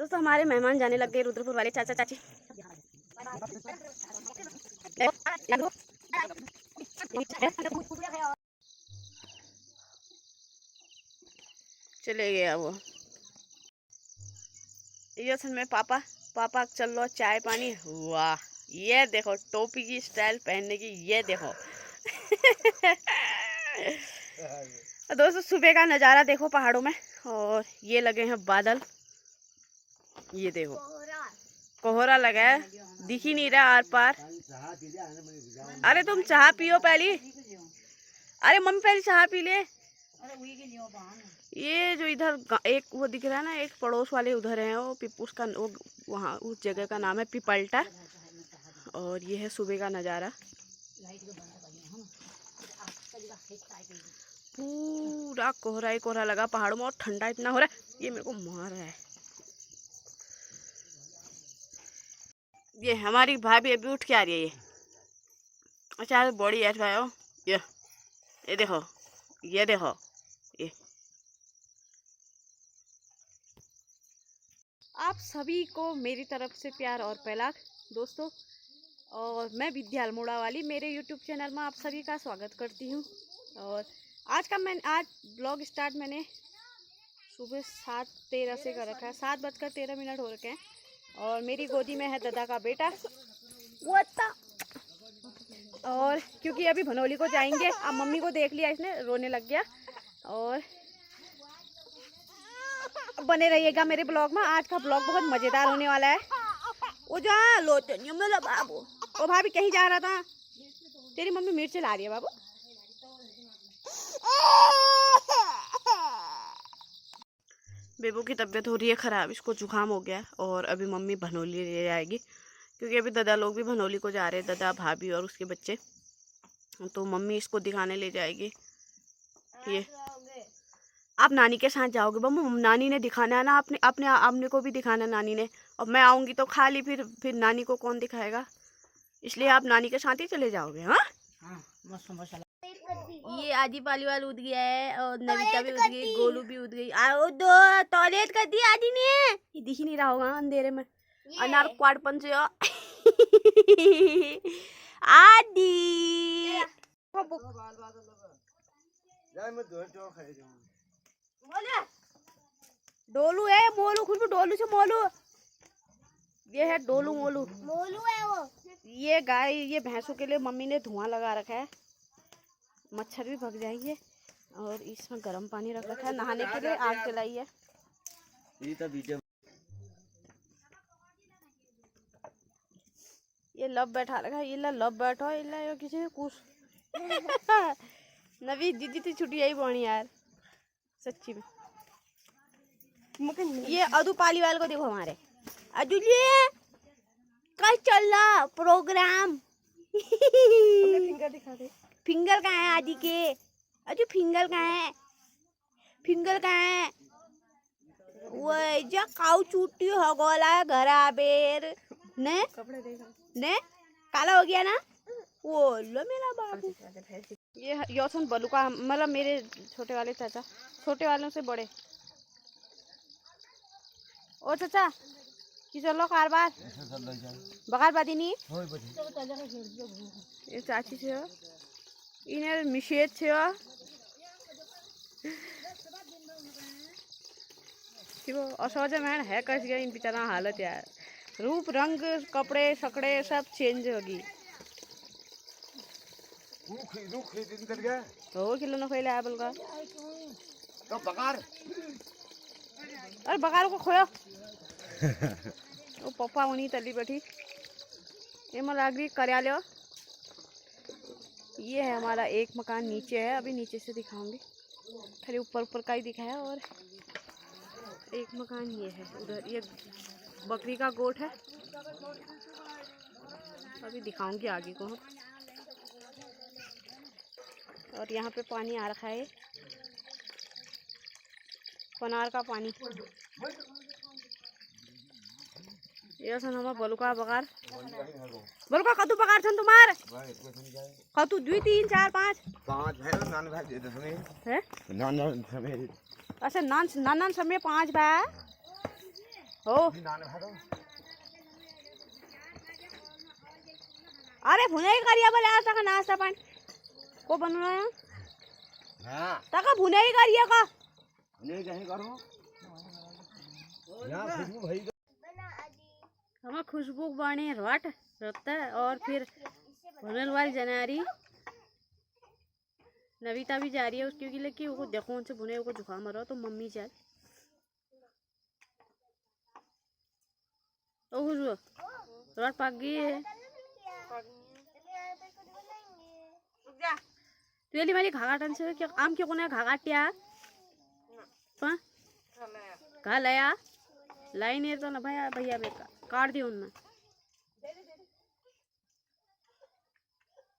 दोस्तों हमारे मेहमान जाने लग गए, रुद्रपुर वाले चाचा चाची। चले गया वो। ये असल में पापा पापा चल लो चाय पानी। वाह, ये देखो टोपी की स्टाइल पहनने की, ये देखो। दोस्तों सुबह का नज़ारा देखो पहाड़ों में, और ये लगे हैं बादल। ये देखो कोहरा लगा है, दिख ही नहीं रहा आर पार। अरे तुम चाय पियो पहले। अरे मम्मी पहले चाय पी ले। ये जो इधर एक वो दिख रहा है ना, एक पड़ोस वाले उधर हैं, वो उसका वो वहाँ उस जगह का नाम है पिपल्टा। और ये है सुबह का नज़ारा। पूरा कोहरा ही कोहरा लगा पहाड़ों में, और ठंडा इतना हो रहा है, ये मेरे को मार रहा है। ये हमारी भाभी अभी उठ के आ रही है। ये अच्छा बॉडी ऐठ भाई, ये देखो, ये देखो, ये आप सभी को मेरी तरफ से प्यार और पहलाग दोस्तों। और मैं विद्या अल्मोड़ा वाली मेरे यूट्यूब चैनल में आप सभी का स्वागत करती हूँ। और आज ब्लॉग स्टार्ट मैंने सुबह 7:13 से कर रखा है। 7:13 हो रखे हैं, और मेरी गोदी में है दादा का बेटा और क्योंकि अभी भनोली को जाएंगे, अब मम्मी को देख लिया इसने, रोने लग गया। और बने रहिएगा मेरे ब्लॉग में, आज का ब्लॉग बहुत मज़ेदार होने वाला है। वो जा लोचनियो मेरा बाबू। ओ भाभी कहीं जा रहा था? तेरी मम्मी मिर्च ला रही है बाबू। बेबू की तबीयत हो रही है ख़राब, इसको जुकाम हो गया, और अभी मम्मी भनोली ले जाएगी, क्योंकि अभी दादा लोग भी भनोली को जा रहे हैं, दादा भाभी और उसके बच्चे। तो मम्मी इसको दिखाने ले जाएगी। ये आप नानी के साथ जाओगे बम्मू? नानी ने दिखाना है ना, अपने अपने आपने को भी दिखाना है नानी ने। और मैं आऊँगी तो खाली, फिर नानी को कौन दिखाएगा, इसलिए आप नानी के साथ ही चले जाओगे। हाँ ये आदि पालीवाल उठ गया है, और नविता भी उठ गई, गोलू भी उठ गई। आओ दो टॉयलेट कर दी आदि ने, ये दिख ही नहीं रहा होगा अंधेरे में। अनार क्वाडपन से आदि डोलू है, मोलू खुद डोलू से मोलू। ये है डोलू मोलू। मोलू है वो। ये गाय, ये भैंसों के लिए मम्मी ने धुआं लगा रखा है, मच्छर भी भग जाएंगे। और इसमें गर्म पानी रख रखा है, नहाने के लिए आग जलाई है। ये लब बैठा रखा है, ये लब बैठो, ये किसी कुछ नवी दीदी तो छुट्टी आई बोनी यार सच्ची में। ये अदू पालीवाल को देखो, हमारे अदू कल चल रहा प्रोग्राम। फिंगर दिखा दे। फिंगर कहाँ है आदि के? अजू फिंगर कहाँ है? फिंगर कहाँ है? वो जो काऊ चूटी हो गोला घर आबेर ने कपड़े देखा ने काला हो गया ना, वो लो मेरा बाबू। ये योसन बलुका, मतलब मेरे छोटे वाले चाचा, छोटे वालों से बड़े। ओ चाचा कि चलो कारबार बगार बादी नहीं। ये चाची से इन्हें मिशेद से वो असहज मैन है कस गया इन बेचारा हालत यार। रूप रंग कपड़े सकड़े सब चेंज होगी। हो किलो न खोले आबल का तो बकार। अरे बकार को खोयो वो पप्पा उन्हीं तली बैठी। ये मलागरी कार्यालय। ये है हमारा एक मकान नीचे है, अभी नीचे से दिखाऊंगी, खाली ऊपर ऊपर का ही दिखाया। और एक मकान ये है उधर, ये बकरी का गोट है, अभी दिखाऊंगी आगे को। और यहाँ पे पानी आ रखा है, पनार का पानी। ये सन हमारा बलुका बकार, बलुका कतु बकार छन तुम्हार? कतु 2 3 4 5 है नान भाई दे दो हमें है नान हमें। अच्छा नान नान समय 5 बा हो अरे भुनाई करिया बोले आज तक नाश्ता पानी को बन रहा है हां तक भुनाई करिया का भुनाई कहीं करो यहां खुशबू भाई हम खुशबू बाणी रट रखता है और फिर भुनल वाली जनारी नविता भी जा रही है उसकी क्योंकि वो देखो उनसे भुने को जुकाम आ रहा तो मम्मी चल ओ खुशबू रट पक गई है तुझे मेरी घाघाटन से क्या आम क्यों कोने घाघाटिया हां कहा लाया लाइन है तो ना भैया भैया बेटा काट दियो उनने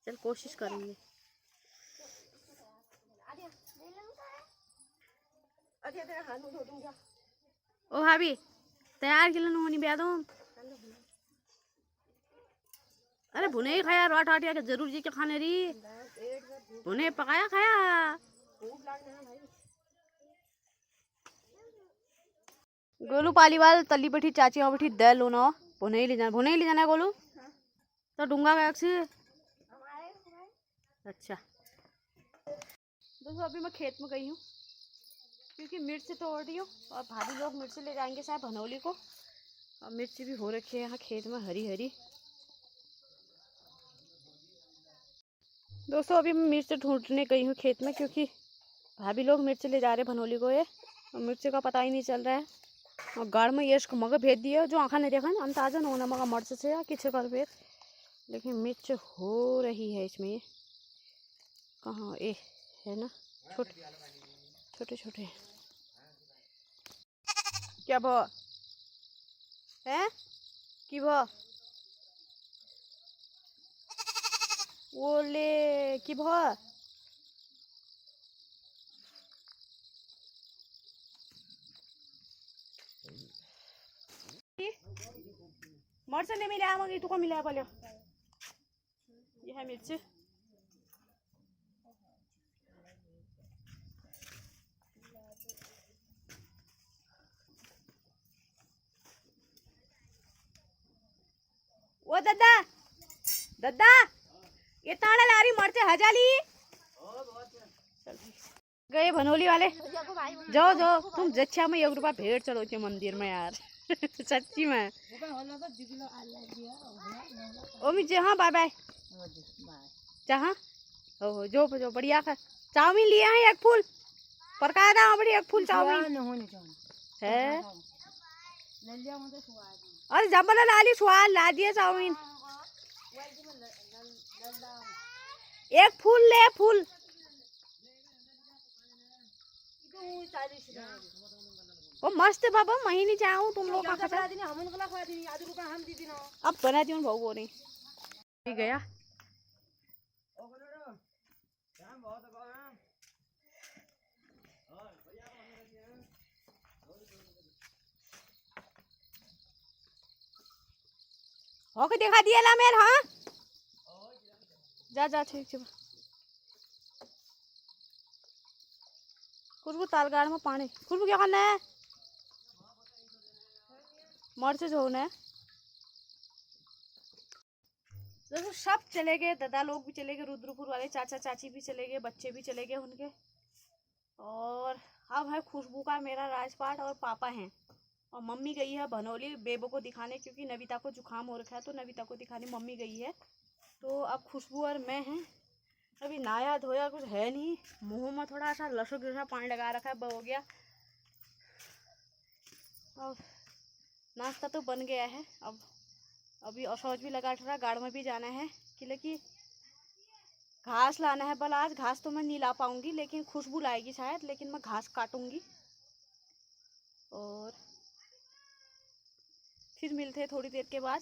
चल कोशिश करेंगे ओ भाभी तैयार के लिए नहीं बिया दो अरे भुने ही खाया रोट आटिया के जरूर जी के खाने री भुने पकाया खाया गोलू पालीवाल तली बैठी चाची वहाँ बैठी दल लो ना भुने ही ले जाना गोलू तो डूंगा बैग से अच्छा दोस्तों अभी मैं खेत में गई हूँ क्योंकि मिर्च तोड़ रही हूँ और भाभी लोग मिर्च ले जाएंगे शायद भनौली को और मिर्च भी हो रखी है यहाँ खेत में हरी हरी दोस्तों अभी मैं मिर्च ढूंढने गई हूँ खेत में क्योंकि भाभी लोग मिर्च ले जा रहे भनौली को ये और मिर्च का पता ही नहीं चल रहा है और गाड़ में ये मगर भेज दिया जो आँखा नहीं देखा ना हम ताज़ा न होना मगर मर्च से या किसी कर भेज लेकिन मिर्च हो रही है इसमें ये कहाँ ए है ना छोटे छोटे छोटे क्या भो है कि भो ओले कि भो मर्च नहीं मिला मगर तू को मिला बोलो ये है मिर्च ओ दादा दादा ये ताड़ा ला रही मर्च हजाली गए भनोली वाले जाओ जाओ तुम जच्छा में 1 रुपया भेंट चलो के मंदिर में यार सच्ची में ओ मिर्च हाँ बाय बाय जहाँ हो जो बढ़िया खा चाउमीन लिया है 1 फूल पर का था बड़ी 1 फूल चाउमीन है अरे जबल लाली स्वाद ला दिया चाउमीन 1 फूल ले फूल वो मस्त बाबा मही नहीं चाहूँ तुम लोग का खा अब बना दी भाव बोल रही गया होके दिखा दिया ला मेर हाँ जा जा ठीक है खुशबू तालगाड़ में पानी खुशबू क्या करना है मर्च झोना है दोस्तों सब चले गए दादा लोग भी चले गए रुद्रपुर वाले चाचा चाची भी चले गए बच्चे भी चले गए उनके और अब है खुशबू का मेरा राजपाट और पापा हैं और मम्मी गई है भनौली बेबो को दिखाने क्योंकि नविता को जुकाम हो रखा है तो नविता को दिखाने मम्मी गई है तो अब खुशबू और मैं हैं अभी नहाया धोया कुछ है नहीं मुंह में थोड़ा सा लसो जैसा पानी लगा रखा है हो गया अब नाश्ता तो बन गया है अब अभी औसौज भी लगा रहा गाड़ में भी जाना है कि घास लाना है बल आज घास तो मैं नहीं ला पाऊंगी लेकिन खुशबू लाएगी शायद लेकिन मैं घास काटूंगी और फिर मिलते हैं थोड़ी देर के बाद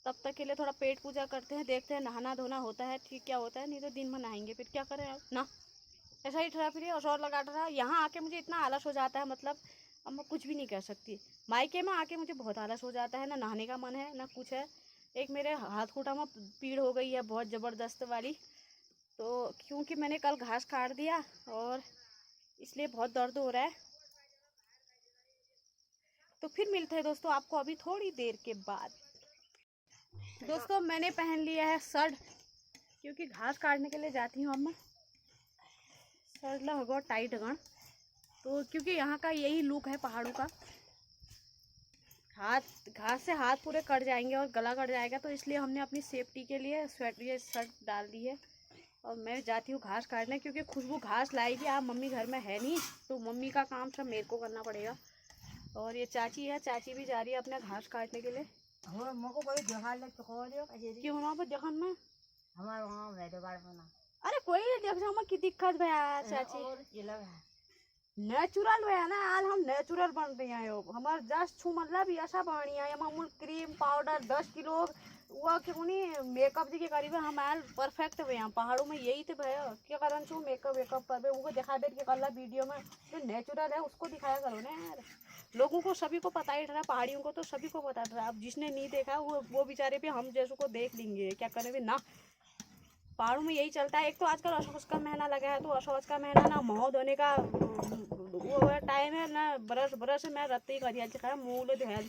तब तक के लिए थोड़ा पेट पूजा करते हैं देखते हैं नहाना धोना होता है ठीक क्या होता है नहीं तो दिन में नहाएंगे फिर क्या करें अब ना ऐसा ही ठहरा फिर और लगा रहा यहाँ आके मुझे इतना आलस हो जाता है मतलब अब मैं कुछ भी नहीं कर सकती मायके में आके मुझे बहुत आलस हो जाता है ना नहाने का मन है ना कुछ है एक मेरे हाथ खूटा में पीड़ हो गई है बहुत ज़बरदस्त वाली तो क्योंकि मैंने कल घास काट दिया और इसलिए बहुत दर्द हो रहा है तो फिर मिलते हैं दोस्तों आपको अभी थोड़ी देर के बाद। दोस्तों मैंने पहन लिया है शर्ट, क्योंकि घास काटने के लिए जाती हूँ अब मैं। शर्ट लगा टाइट गण, तो क्योंकि यहाँ का यही लुक है पहाड़ों का, घास से हाथ पूरे कट जाएंगे और गला कट जाएगा, तो इसलिए हमने अपनी सेफ्टी के लिए स्वेटर ये शर्ट डाल दी है। और मैं जाती हूँ घास काटने, क्योंकि खुशबू घास लाएगी। आप मम्मी घर में है नहीं, तो मम्मी का काम सब मेरे को करना पड़ेगा। और ये चाची है, चाची भी जा रही है अपने घास काटने के लिए। क्यों ना जखन में अरे कोई देख जाओ की दिक्कत है चाची, नेचुरल है ना। आज हम नेचुरल बन रही हैं, हमारे जस्ट छू मतलब ऐसा बनी है। हम क्रीम पाउडर 10 किलो वो क्यों नहीं मेकअप जी के करीब हम आयल परफेक्ट हुए हैं। पहाड़ों में यही तो भैया क्या कारण छू मेकअप वेकअप कर वो दिखा दे के कल वीडियो में जो नेचुरल है उसको दिखाया करो ना यार। लोगों को सभी को पता ही रहा, पहाड़ियों को तो सभी को पता रहा। अब जिसने नहीं देखा वो बेचारे पे हम जैसों को देख लेंगे, क्या करें ना। पहाड़ों में यही चलता है। एक तो आजकल अशौच का महीना लगा है, तो अशौच का महीना ना मुँह धोने का वो टाइम है ना। बरस मैं रत्ती करिया खा मुँह धोया,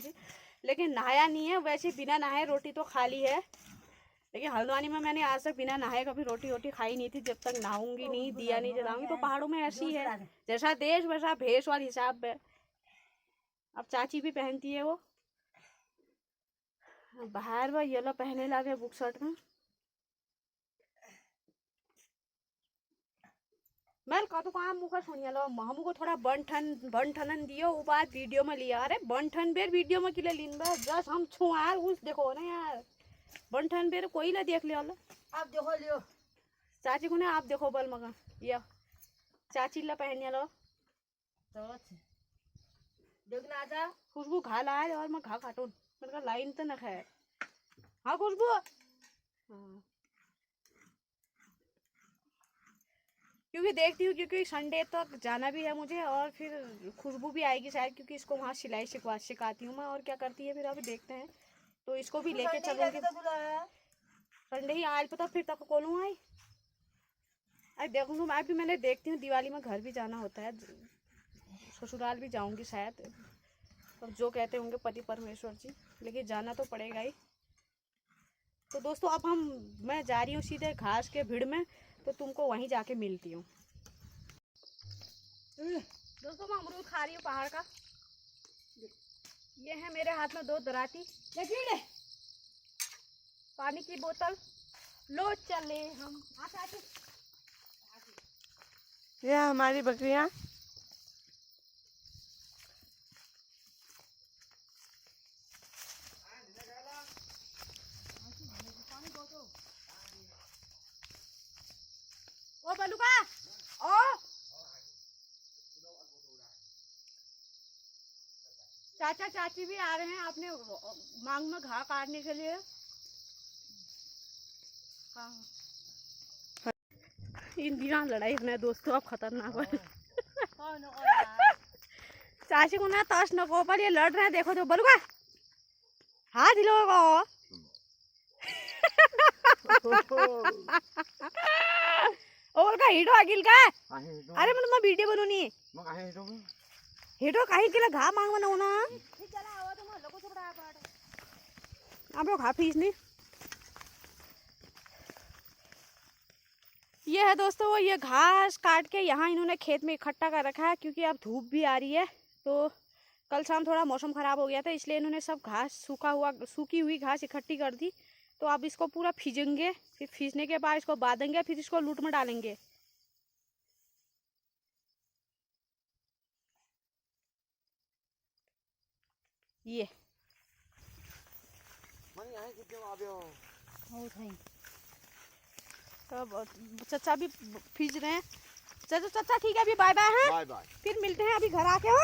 लेकिन नहाया नहीं है। वैसे बिना नहाए रोटी तो खा ली है, लेकिन हल्द्वानी में मैंने आज तक बिना नहाए कभी रोटी खाई नहीं थी। जब तक नहाऊंगी नहीं, दिया नहीं जलाऊंगी। तो पहाड़ों में ऐसी है, जैसा देश वैसा भेष वाले हिसाब है। अब चाची भी पहनती है वो, बाहर वो येलो पहने लगे बुक शर्ट में। मैं तो कहाँ मुँह सुनिए लो, हमको थोड़ा बन ठन दियो वो बात वीडियो में लिया। अरे बन ठन बेर वीडियो में किले लीन बस जस्ट हम छू यार उस देखो ना यार, बन ठन बेर कोई ला देख लियो। आप देखो लियो चाची को ना, आप देखो बल मगा ये चाची ला पहन लो देखना आजा। खुशबू घा ला है और मैं घा काटून मेरे लाइन तो न है। हाँ खुशबू, हाँ क्योंकि देखती हूँ, क्योंकि संडे तक जाना भी है मुझे, और फिर खुशबू भी आएगी शायद, क्योंकि इसको वहाँ सिलाई सिखाती हूँ मैं। और क्या करती है फिर अभी देखते हैं, तो इसको भी लेके चलूंगी। संडे ही आयल पता फिर तक खोलूँ आई। अरे देखूँगी मैं भी, मैंने देखती हूँ दिवाली में घर भी जाना होता है, ससुराल भी जाऊँगी शायद। और जो कहते होंगे पति परमेश्वर जी, लेकिन जाना तो पड़ेगा ही। तो दोस्तों अब मैं जा रही हूँ सीधे घास के भीड़ में, तो तुमको वहीं जाके मिलती हूँ। दोस्तों मैं अमरूद खा रही हूँ पहाड़ का। ये है मेरे हाथ में 2 दराती, पानी की बोतल, लो चले हम। ये हमारी बकरियाँ। ओ बलुका ओ चाचा चाची भी आ रहे हैं अपने मांग में घा काटने के लिए। हाँ इन दिनों लड़ाई अपने दोस्तों अब खतरनाक है। चाची को ना तश नको पर ये लड़ रहे हैं, देखो तो बलुका हाथ हिलोगा। और का हिडो आगिल का अरे मैं वीडियो बनूनी हिडो काही केला घा मांग मना होना आप लोग घा फीस नहीं। ये है दोस्तों, ये घास काट के यहाँ इन्होंने खेत में इकट्ठा कर रखा है, क्योंकि अब धूप भी आ रही है। तो कल शाम थोड़ा मौसम खराब हो गया था, इसलिए इन्होंने सब घास सूखी हुई घास इकट्ठी कर दी। तो अब इसको पूरा फीजेंगे, फिर फीसने के बाद इसको बांधेंगे, फिर इसको लूट में डालेंगे। ये चचा भी फीज रहे हैं। चचा ठीक है, अभी बाय बाय है, बाय बाय, फिर मिलते हैं अभी घर आके। हो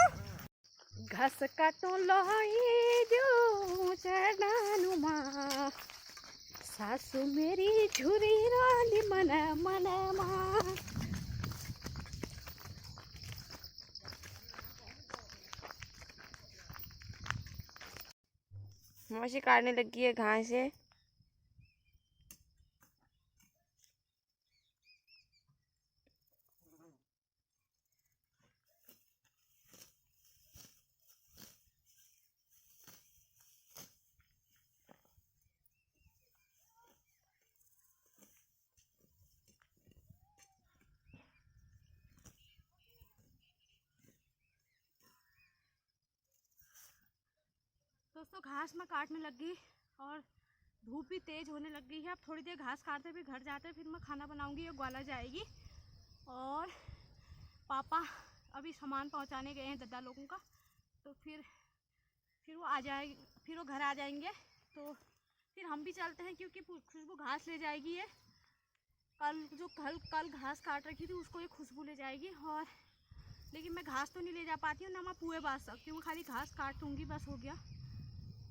घास काटो लोई जो चढ़ानुमा सासू मेरी झुरी राली मन मन मां। मौसी काटने लगी है घास से। दोस्तों घास में काटने लग गई और धूप भी तेज़ होने लग गई है। अब थोड़ी देर घास काटते फिर घर जाते फिर मैं खाना बनाऊंगी। ये ग्वाला जाएगी और पापा अभी सामान पहुंचाने गए हैं दादा लोगों का, तो फिर वो आ जाएगी, फिर वो घर आ जाएंगे तो फिर हम भी चलते हैं क्योंकि खुशबू घास ले जाएगी। ये कल घास काट रखी थी उसको ये खुशबू ले जाएगी। और लेकिन मैं घास तो नहीं ले जा पाती हूँ ना, मैं पुए बांध सकती हूँ, खाली घास काट दूँगी बस हो गया।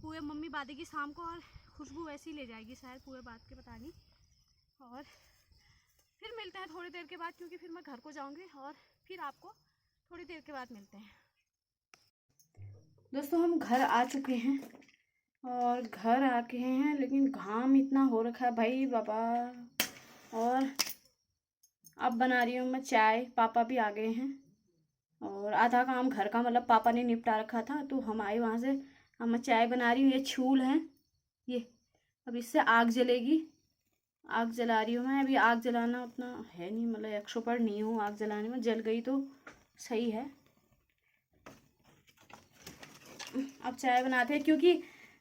पुए मम्मी बांधेगी शाम को और खुशबू वैसे ही ले जाएगी शायद पुए बांध के, पता नहीं। और फिर मिलते हैं थोड़ी देर के बाद क्योंकि फिर मैं घर को जाऊँगी और फिर आपको थोड़ी देर के बाद मिलते हैं। दोस्तों हम घर आ चुके हैं और घर आके हैं लेकिन घाम इतना हो रखा है भाई बाबा। और अब बना रही हूँ मैं चाय, पापा भी आ गए हैं और आधा काम घर का मतलब पापा ने निपटा रखा था तो हम आए वहाँ से। अब मैं चाय बना रही हूँ। ये छूल है ये, अब इससे आग जलेगी, आग जला रही हूँ मैं। अभी आग जलाना उतना है नहीं, मतलब 100% नहीं हूँ आग जलाने में, जल गई तो सही है। अब चाय बनाते हैं क्योंकि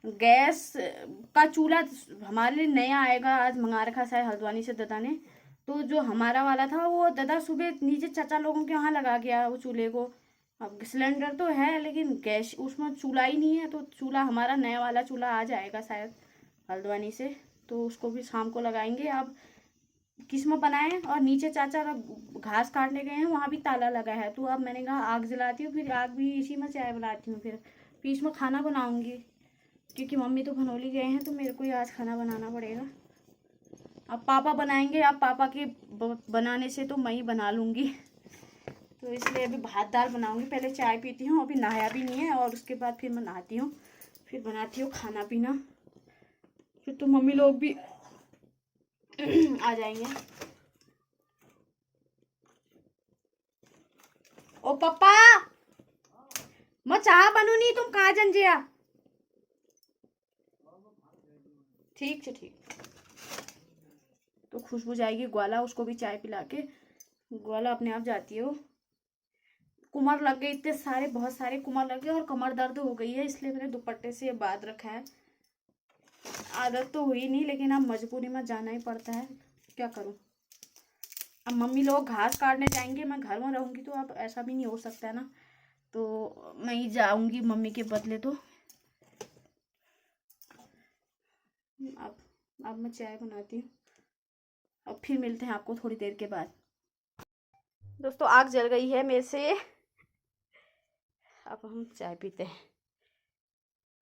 गैस का चूल्हा हमारे लिए नया आएगा, आज मंगा रखा शायद हल्द्वानी से दादा ने। तो जो हमारा वाला था वो दादा सुबह नीचे चाचा लोगों के वहाँ लगा गया वो चूल्हे को। अब सिलेंडर तो है लेकिन गैस उसमें चूल्हा ही नहीं है, तो चूल्हा हमारा नया वाला चूल्हा आ जाएगा शायद हल्द्वानी से, तो उसको भी शाम को लगाएंगे। अब किस्म बनाए और नीचे चाचा घास काटने गए हैं, वहाँ भी ताला लगा है। तो अब मैंने कहा आग जलाती हूँ, फिर आग भी इसी में चाय बनाती हूँ, फिर इसमें खाना बनाऊँगी क्योंकि मम्मी तो भनोली गए हैं तो मेरे को ही आज खाना बनाना पड़ेगा। अब पापा बनाएंगे, अब पापा के बनाने से तो मैं ही बना लूँगी, तो इसलिए अभी भात दाल बनाऊँगी। पहले चाय पीती हूँ, अभी नहाया भी नहीं है, और उसके बाद फिर मैं नहाती हूँ, फिर बनाती हूँ खाना पीना, फिर तो मम्मी लोग भी आ जाएंगे। ओ पापा मैं चाह बनू नहीं, तुम कहाँ जन जिया? ठीक है ठीक। तो खुशबू जाएगी ग्वाला, उसको भी चाय पिला के ग्वाला अपने आप जाती है। वो कुमार लग गए इतने सारे, बहुत सारे कुमार लग गए और कमर दर्द हो गई है, इसलिए मैंने दुपट्टे से ये बांध रखा है। आदत तो हुई नहीं लेकिन अब मजबूरी में जाना ही पड़ता है, क्या करूं। अब मम्मी लोग घास काटने जाएंगे, मैं घर में रहूंगी तो अब ऐसा भी नहीं हो सकता है ना, तो मैं ही जाऊंगी मम्मी के बदले। तो अब मैं चाय बनाती हूँ, अब फिर मिलते हैं आपको थोड़ी देर के बाद। दोस्तों आग जल गई है मेरे से, अब हम चाय पीते हैं।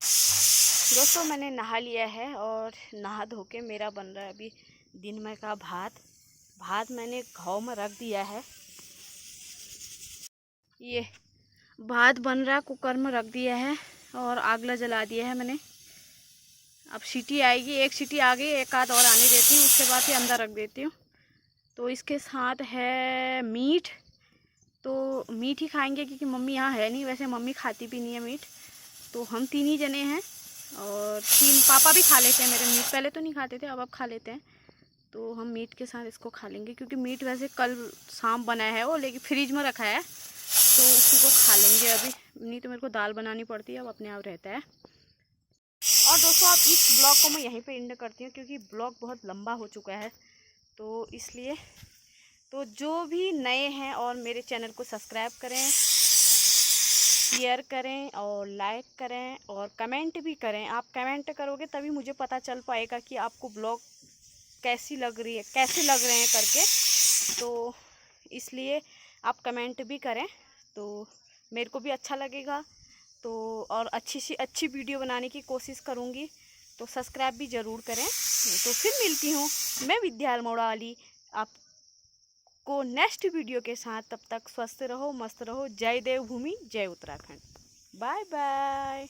दोस्तों मैंने नहा लिया है और नहा धो के मेरा बन रहा है अभी दिन में का भात मैंने घाव में रख दिया है। ये भात बन रहा है, कुकर में रख दिया है और आगला जला दिया है मैंने। अब सीटी आएगी, एक सीटी आ गई, एक आध और आने देती हूँ, उसके बाद ही अंदर रख देती हूँ। तो इसके साथ है मीट, तो मीट ही खाएंगे क्योंकि मम्मी यहाँ है नहीं, वैसे मम्मी खाती भी नहीं है मीट, तो हम 3 ही जने हैं और 3 पापा भी खा लेते हैं मेरे मीट, पहले तो नहीं खाते थे अब खा लेते हैं। तो हम मीट के साथ इसको खा लेंगे क्योंकि मीट वैसे कल शाम बनाया है वो, लेकिन फ्रिज में रखा है तो उसी को खा लेंगे अभी, नहीं तो मेरे को दाल बनानी पड़ती है, अब अपने आप रहता है। और दोस्तों आप इस ब्लॉग को मैं यहीं पे एंड करती हूँ क्योंकि ब्लॉग बहुत लंबा हो चुका है, तो इसलिए तो जो भी नए हैं और मेरे चैनल को सब्सक्राइब करें, शेयर करें और लाइक करें और कमेंट भी करें। आप कमेंट करोगे तभी मुझे पता चल पाएगा कि आपको ब्लॉग कैसे लग रहे हैं करके, तो इसलिए आप कमेंट भी करें तो मेरे को भी अच्छा लगेगा। तो और अच्छी सी अच्छी वीडियो बनाने की कोशिश करूँगी, तो सब्सक्राइब भी ज़रूर करें। तो फिर मिलती हूँ मैं विद्या अल्मोड़ा वाली आपको नेक्स्ट वीडियो के साथ, तब तक स्वस्थ रहो, मस्त रहो। जय देवभूमि, जय उत्तराखंड, बाय बाय।